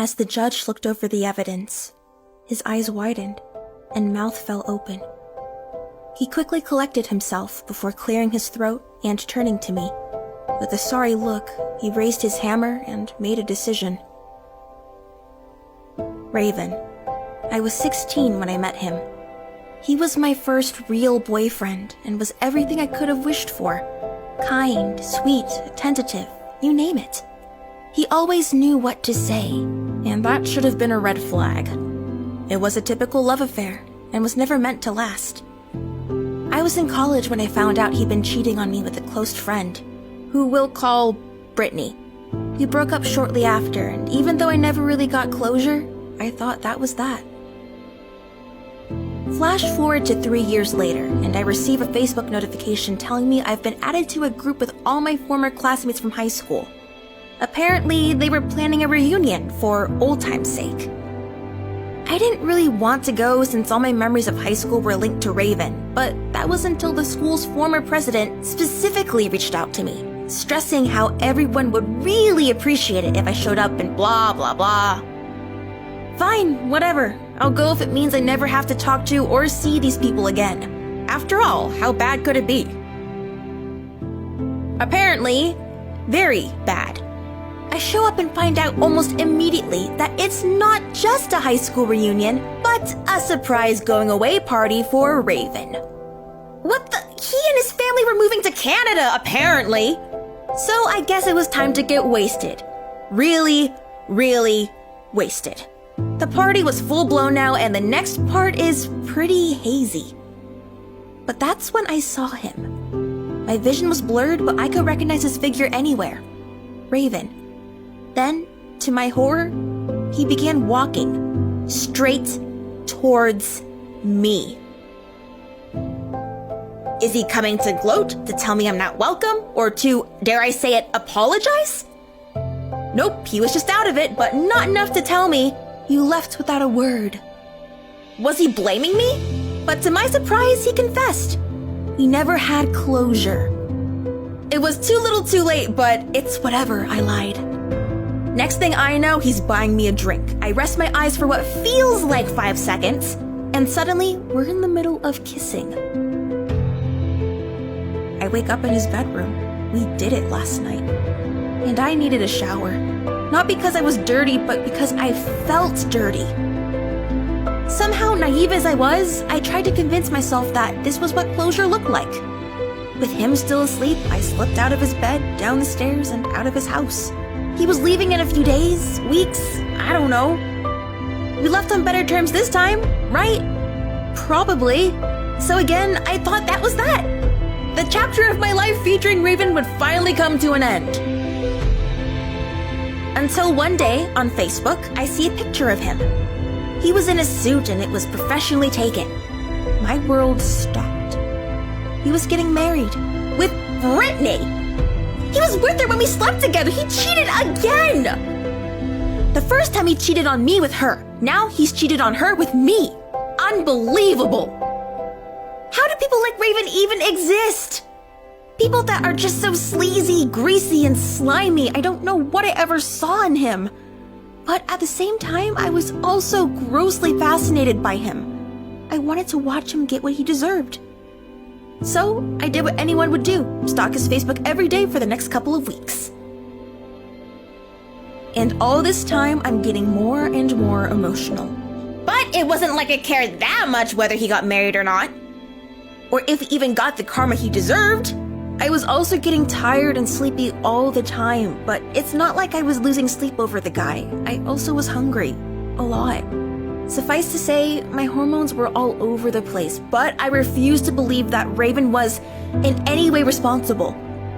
As the judge looked over the evidence, his eyes widened and mouth fell open. He quickly collected himself before clearing his throat and turning to me. With a sorry look, he raised his hammer and made a decision. Raven. I was 16 when I met him. He was my first real boyfriend and was everything I could have wished for. Kind, sweet, attentive, you name it. He always knew what to say, and that should have been a red flag. It was a typical love affair and was never meant to last. I was in college when I found out he'd been cheating on me with a close friend, who we'll call Brittany. We broke up shortly after, and even though I never really got closure, I thought that was that. Flash forward to 3 years later, and I receive a Facebook notification telling me I've been added to a group with all my former classmates from high school. Apparently, they were planning a reunion for old time's sake. I didn't really want to go since all my memories of high school were linked to Raven, but that was until the school's former president specifically reached out to me, stressing how everyone would really appreciate it if I showed up and blah blah blah. Fine, whatever. I'll go if it means I never have to talk to or see these people again. After all, how bad could it be? Apparently, very bad. I show up and find out almost immediately that it's not just a high school reunion, but a surprise going away party for Raven. What the? He and his family were moving to Canada, apparently. So I guess it was time to get wasted. Really, really wasted. The party was full-blown now, and the next part is pretty hazy. But that's when I saw him. My vision was blurred, but I could recognize his figure anywhere. Raven. Then, to my horror, he began walking straight towards me. Is he coming to gloat, to tell me I'm not welcome, or to, dare I say it, apologize? Nope, he was just out of it, but not enough to tell me. You left without a word. Was he blaming me? But to my surprise, he confessed. He never had closure. It was too little too late, but it's whatever, I lied. Next thing I know, he's buying me a drink. I rest my eyes for what feels like 5 seconds, and suddenly, we're in the middle of kissing. I wake up in his bedroom. We did it last night. And I needed a shower. Not because I was dirty, but because I felt dirty. Somehow, naive as I was, I tried to convince myself that this was what closure looked like. With him still asleep, I slipped out of his bed, down the stairs, and out of his house. He was leaving in a few days, weeks, I don't know. We left on better terms this time, right? Probably. So again, I thought that was that. The chapter of my life featuring Raven would finally come to an end. Until one day, on Facebook, I see a picture of him. He was in a suit and it was professionally taken. My world stopped. He was getting married. With Brittany! He was with her when we slept together! He cheated again! The first time he cheated on me with her. Now he's cheated on her with me. Unbelievable! How do people like Raven even exist? People that are just so sleazy, greasy, and slimy. I don't know what I ever saw in him. But at the same time, I was also grossly fascinated by him. I wanted to watch him get what he deserved. So I did what anyone would do, stalk his Facebook every day for the next couple of weeks. And all this time, I'm getting more and more emotional. But it wasn't like I cared that much whether he got married or not. Or if he even got the karma he deserved. I was also getting tired and sleepy all the time, but it's not like I was losing sleep over the guy. I also was hungry. A lot. Suffice to say, my hormones were all over the place, but I refused to believe that Raven was in any way responsible.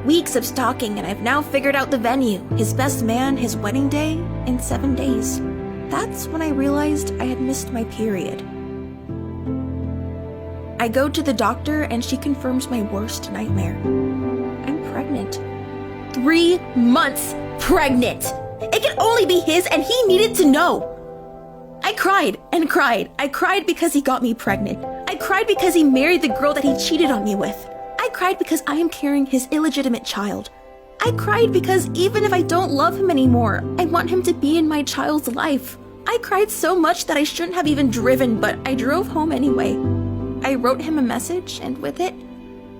Weeks of stalking, and I've now figured out the venue, his best man, his wedding day, in 7 days. That's when I realized I had missed my period. I go to the doctor and she confirms my worst nightmare. I'm pregnant. 3 months pregnant! It can only be his and he needed to know! I cried and cried. I cried because he got me pregnant. I cried because he married the girl that he cheated on me with. I cried because I am carrying his illegitimate child. I cried because even if I don't love him anymore, I want him to be in my child's life. I cried so much that I shouldn't have even driven, but I drove home anyway. I wrote him a message, and with it,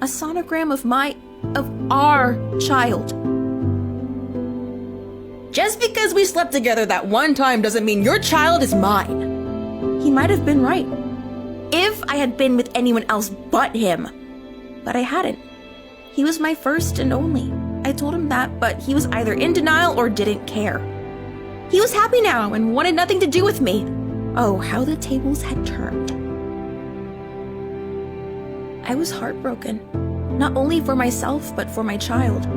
a sonogram of our child. Just because we slept together that one time doesn't mean your child is mine. He might have been right. If I had been with anyone else but him. But I hadn't. He was my first and only. I told him that, but he was either in denial or didn't care. He was happy now and wanted nothing to do with me. Oh, how the tables had turned. I was heartbroken. Not only for myself, but for my child.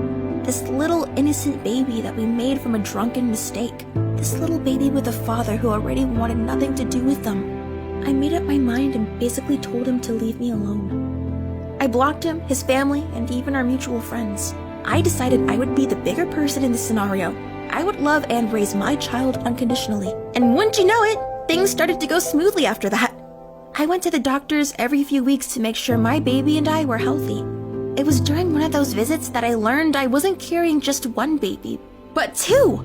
This little innocent baby that we made from a drunken mistake. This little baby with a father who already wanted nothing to do with them. I made up my mind and basically told him to leave me alone. I blocked him, his family, and even our mutual friends. I decided I would be the bigger person in this scenario. I would love and raise my child unconditionally. And wouldn't you know it, things started to go smoothly after that. I went to the doctors every few weeks to make sure my baby and I were healthy. It was during one of those visits that I learned I wasn't carrying just one baby, but two.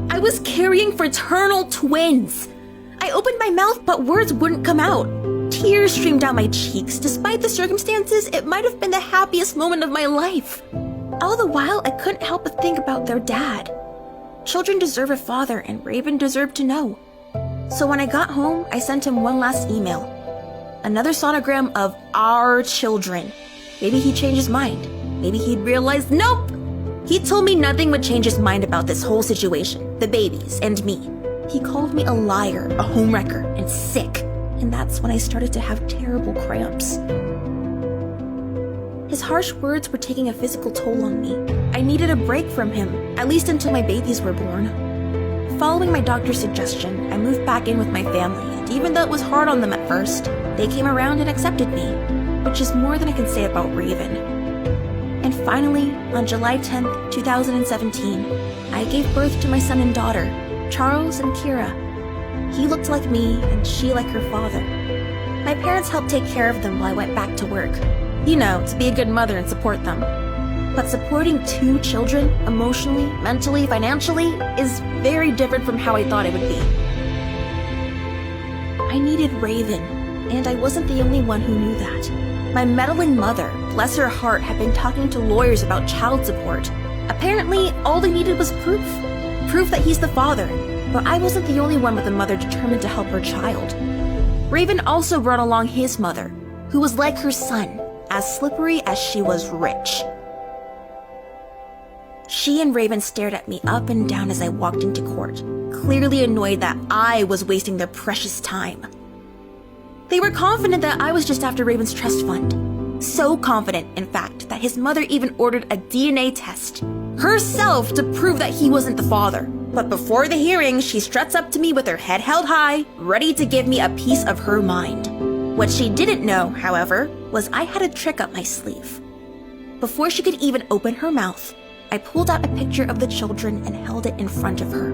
I was carrying fraternal twins. I opened my mouth, but words wouldn't come out. Tears streamed down my cheeks. Despite the circumstances, it might have been the happiest moment of my life. All the while, I couldn't help but think about their dad. Children deserve a father, and Raven deserved to know. So when I got home, I sent him one last email. Another sonogram of our children. Maybe he'd change his mind. Maybe he'd realize, nope! He told me nothing would change his mind about this whole situation, the babies, and me. He called me a liar, a homewrecker, and sick. And that's when I started to have terrible cramps. His harsh words were taking a physical toll on me. I needed a break from him, at least until my babies were born. Following my doctor's suggestion, I moved back in with my family, and even though it was hard on them at first, they came around and accepted me, which is more than I can say about Raven. And finally, on July 10th, 2017, I gave birth to my son and daughter, Charles and Kira. He looked like me, and she like her father. My parents helped take care of them while I went back to work. You know, to be a good mother and support them. But supporting two children, emotionally, mentally, financially, is very different from how I thought it would be. I needed Raven, and I wasn't the only one who knew that. My meddling mother, bless her heart, had been talking to lawyers about child support. Apparently, all they needed was proof. Proof that he's the father. But I wasn't the only one with a mother determined to help her child. Raven also brought along his mother, who was like her son, as slippery as she was rich. She and Raven stared at me up and down as I walked into court, clearly annoyed that I was wasting their precious time. They were confident that I was just after Raven's trust fund. So confident, in fact, that his mother even ordered a DNA test herself to prove that he wasn't the father. But before the hearing, she struts up to me with her head held high, ready to give me a piece of her mind. What she didn't know, however, was I had a trick up my sleeve. Before she could even open her mouth, I pulled out a picture of the children and held it in front of her.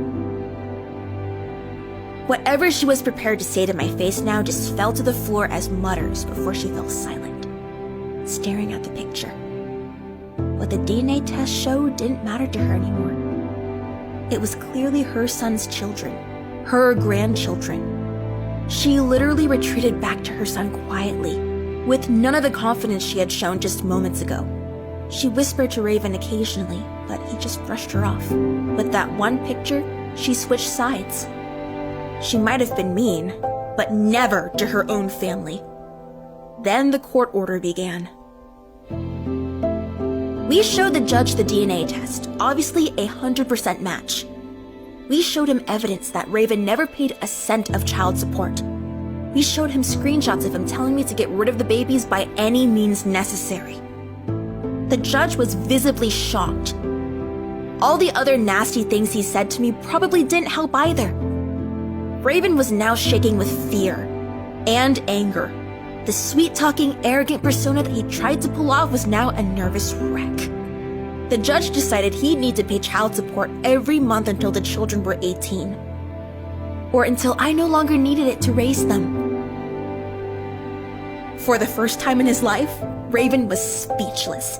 Whatever she was prepared to say to my face now just fell to the floor as mutters before she fell silent, staring at the picture. What the DNA test showed didn't matter to her anymore. It was clearly her son's children, her grandchildren. She literally retreated back to her son quietly, with none of the confidence she had shown just moments ago. She whispered to Raven occasionally, but he just brushed her off. With that one picture, she switched sides. She might have been mean, but never to her own family. Then the court order began. We showed the judge the DNA test, obviously a 100% match. We showed him evidence that Raven never paid a cent of child support. We showed him screenshots of him telling me to get rid of the babies by any means necessary. The judge was visibly shocked. All the other nasty things he said to me probably didn't help either. Raven was now shaking with fear and anger. The sweet-talking, arrogant persona that he tried to pull off was now a nervous wreck. The judge decided he'd need to pay child support every month until the children were 18. Or until I no longer needed it to raise them. For the first time in his life, Raven was speechless.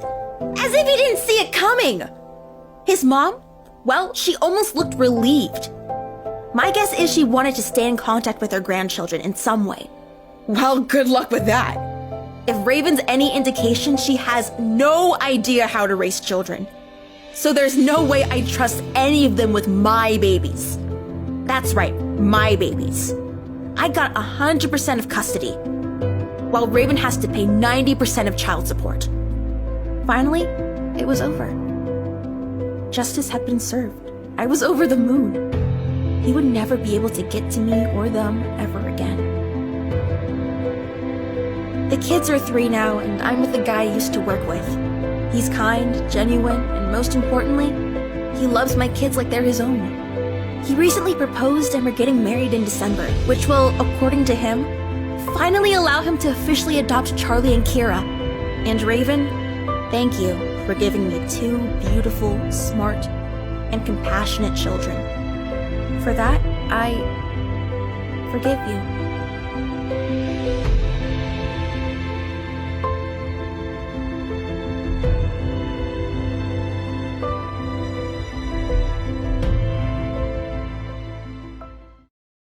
As if he didn't see it coming. His mom? Well, she almost looked relieved. My guess is she wanted to stay in contact with her grandchildren in some way. Well, good luck with that. If Raven's any indication, she has no idea how to raise children. So there's no way I trust any of them with my babies. That's right, my babies. I got 100% of custody, while Raven has to pay 90% of child support. Finally, it was over. Justice had been served. I was over the moon. He would never be able to get to me or them ever again. The kids are 3 now, and I'm with the guy I used to work with. He's kind, genuine, and most importantly, he loves my kids like they're his own. He recently proposed and we're getting married in December, which will, according to him, finally allow him to officially adopt Charlie and Kira. And Raven, thank you for giving me 2 beautiful, smart, and compassionate children. For that, I forgive you.